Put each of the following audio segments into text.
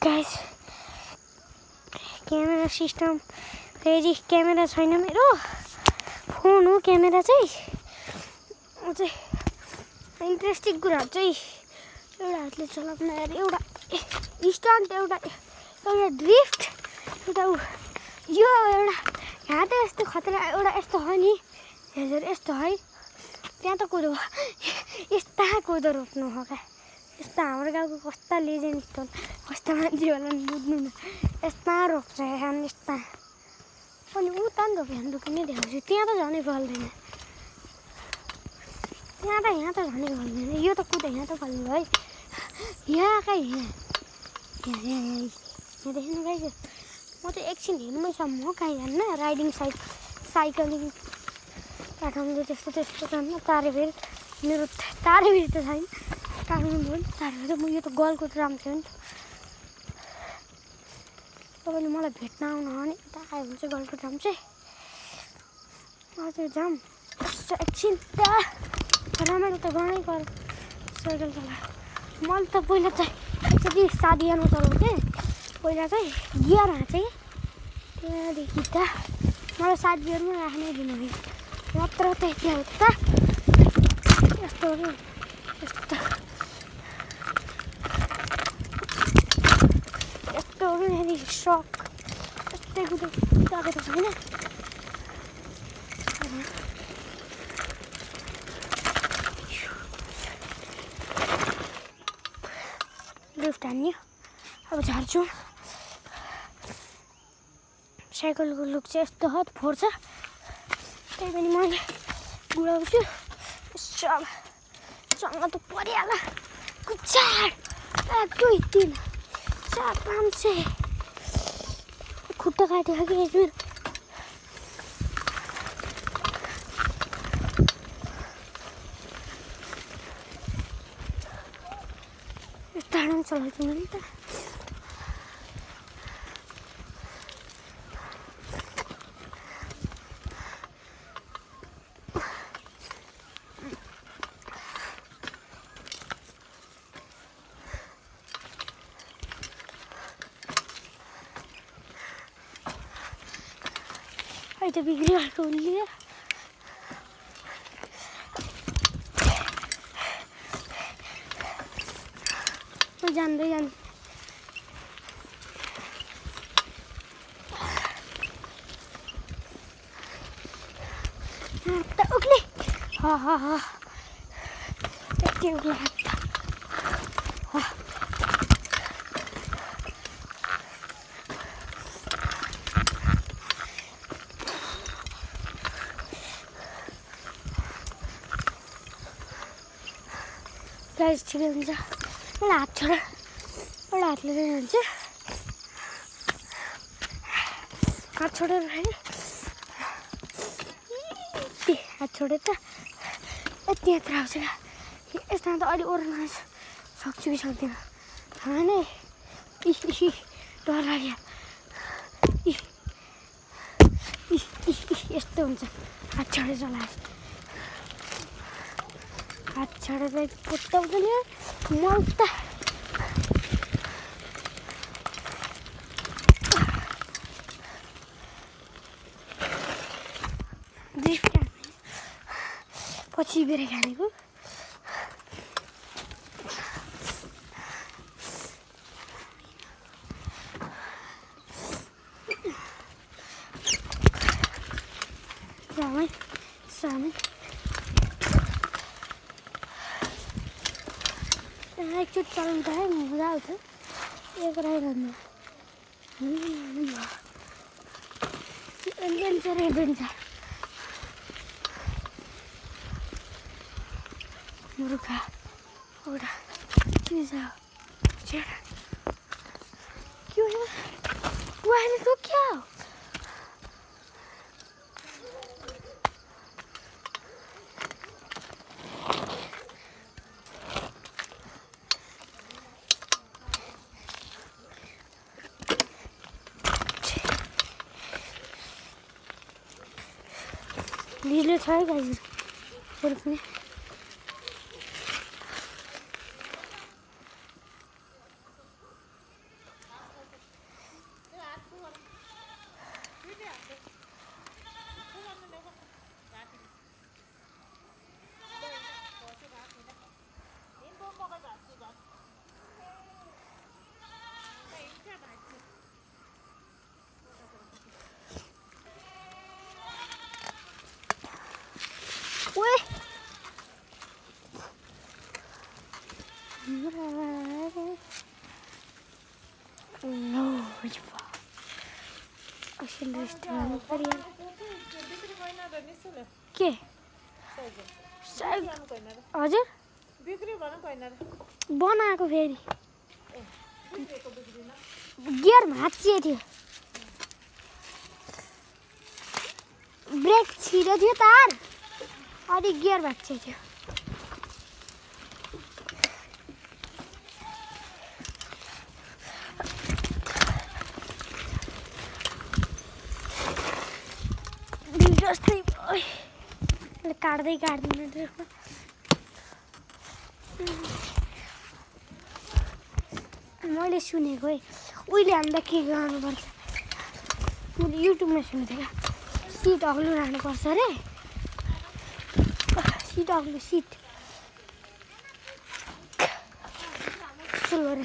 guys camera system फेरि camera छैन मेरो फोन हो क्यामेरा चाहिँ इन्ट्रेस्टिङ कुरा चाहिँ एउटा हातले चलाउन यार एउटा स्टन्ट एउटा ड्रिफ्ट एउटा यो एउटा यहाँ त यस्तो खतरा एउटा यस्तो हो नि हेर यस्तो है त्यहाँ त कुदो यस्ता कुदो रोप्नु हो क्या यस्ता हाम्रो गाउँको कस्ता लेजेन्ड स्टोन कस्ता मान्छे होला नि बुझ्नु न यस्ता रोप्छ यहाँ यस्ता अनि उता नि रोप्यो भने रोप्ने देखाउँछु त्यहाँ त झनै फल्दैन यहाँ त झनै फल्दैन यो त कुदा यहाँ त फल्नु है यहाँ कहाँ यहाँ देख्नु गाइस म चाहिँ एकछिन हिँड्नुसम्म हो कहीँ जान्न राइडिङ साइक्लिङ काठमाडौँ त्यस्तो जान्न तारेभिर मेरो तारेभिर त छैन काठमाडौँ तारेभिर म यो त गलकुट राम्छे हो नि तपाईँले मलाई भेट्न आउनु हो भने यता आयो भने चाहिँ गलकुट राम्छे हजुर जाऊँ एकछिन त्यहाँ रमाइलो त गर्नै पर्यो साइकल चलायो मैले त पहिला चाहिँ यति सादियामा चलाउँथेँ पहिला चाहिँ गियर हाँचेँ त्यहाँदेखि त मलाई सात गियरमा राख्नै दिनुहुने मात्र त यति हो त यस्तो यहाँनिर सक यस्तै कुदाएको त छैन लिफ्ट हान्यो अब झार्छु साइकलको लुक चाहिँ यस्तो हद फोर्छ त्यही पनि मैले गुडाउँछु सब सँग त परिहाल्ला कुचाड 1 2 3 4 5 6 खुट्टा काट्यो कि मेरो टाढा चलाउँछु मैले त अहिले त बिग्रिहाल्यो उसले जान्दै उक्ले यति उक्ले गाइस ठिकै हुन्छ मलाई हात छोड एउटा हातले हुन्छ हात छोडेर हात छोडेर त यति यात्रा आउँछ क्या यस्ता त अलि ओर्न सक्छु कि सक्दिनँ थाहा नै डर लाग्यो यस्तो हुन्छ हात छोडेर चलाएर हात छोडेर पुत्ताउँछ नि मल त पछि बेर खानेको सामै एकचोटि चलाउनु त है मजा आउँछ एक राइरहनु एडभेन्चर मुर्गा एउटा चिज के हो अहिले तो क्या हो बिजुली छ है गाइस फेरि पनि नो अक्सिजन रेस्ट गर्नु पर्यो के हजुर बनाएको फेरि गियर भाँचिएको थियो ब्रेक छिरो थियो तार अनि गियर भाँचिएको थियो जस्तै काट्दै काट्दैन मैले सुनेको है उहिले हामीलाई के गर्नुपर्छ मैले युट्युबमा सुनेको थिएँ सिट अग्लो राख्नुपर्छ अरे सिट अग्लो सिट सिल्भर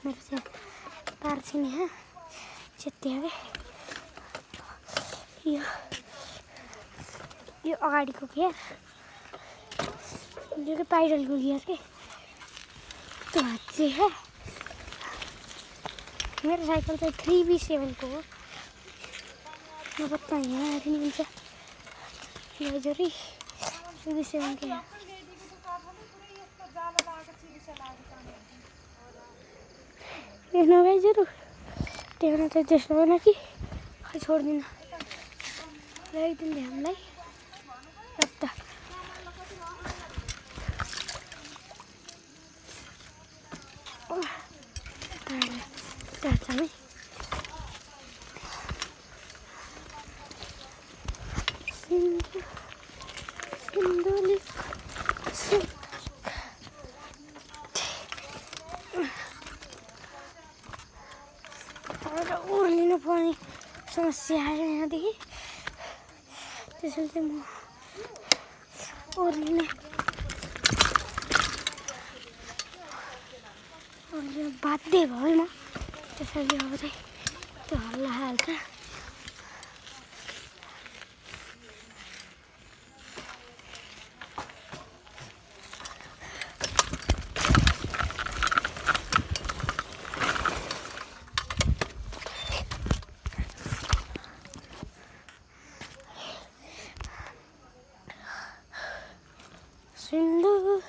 मेरो चाहिँ पार्छ नि हाँ चेत्यावे यो अगाडिको गियर यो पाइडलको गियर के त्यो भाँच्चे है मेरो साइकल चाहिँ 3B7 को हो नभए त यहाँ पनि हुन्छ लैजरी 3B7 के हेर्नु गाइजहरू त्यहाँ त त्यस्तो होइन कि खै छोड्दिनँ ल्याइदिनु हामीलाई त है उर्लिनु पर्ने समस्या आयो यहाँदेखि त्यसैले चाहिँ म उर्लिने बाध्य भयो म त्यसैले अब चाहिँ त्यो हल्ला हाल्छ सिन्दुर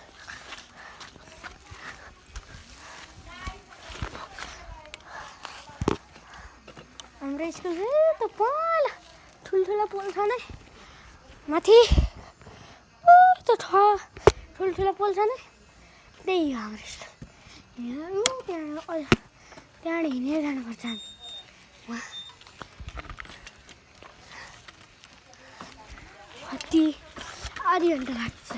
हाम्रो स्कुल चाहिँ त पल ठुल्ठुला पोल छ नै माथि त्यो ठुल्ठुला पोल छ नै त्यही हो हाम्रो स्कुल यहाँ त्यहाँ हिँडेर जानुपर्छ हामी वहाँ कति आधी घन्टा लाग्छ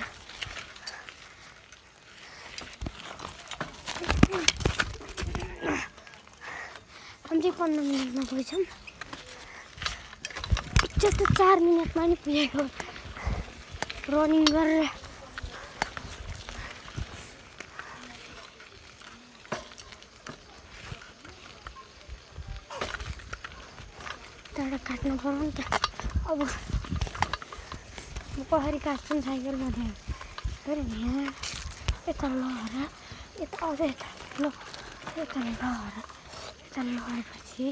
हम चाहिँ 15 मिनटमा पुग्छौँ जस्तो 4 मिनटमा नि पुगेको रनिङ गरेर त्यहाँबाट काट्नु पर्यो नि त अब म कसरी काट्छु साइकलमा थियो फेरि यहाँ यता लहर यता अझ यता लहर लगाएपछि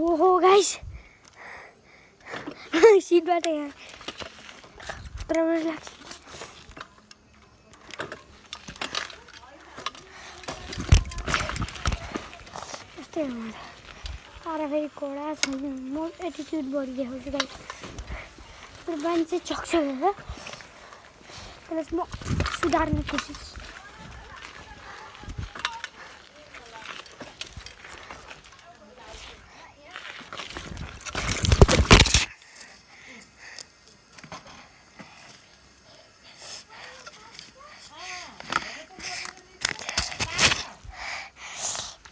ओहो गाइस सिटबाट यहाँ प्रवेश लाग्छ यस्तै हुन्छ आएर फेरि कोडा छ म एटिट्युड बढी देखाउँछु गाइस मान्छे चक्छ भनेर त्यसलाई म सुधार्ने कोसिस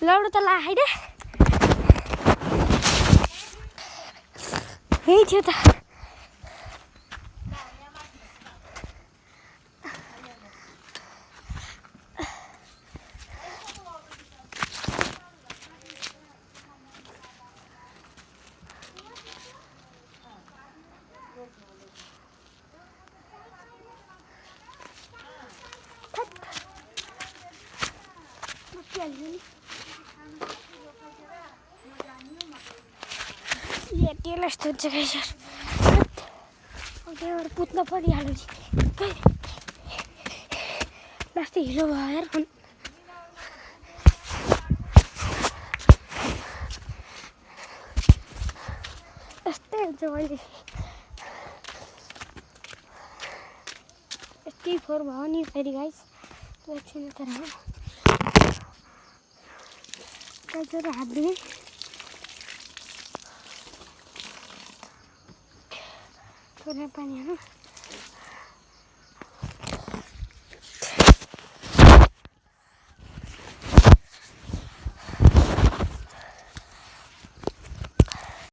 लौडो त ला है यही थियो त टेल यस्तो हुन्छ गाइस त्यहाँबाट पुत्न परिहाल्यो नि लास्टै हिलो भयो यार फोन यस्तै हुन्छ मैले यस्तै फोहोर भयो नि फेरि गाइस एकछिन तर गाइसहरू हात दिएँ थोरै पानी हाल्नु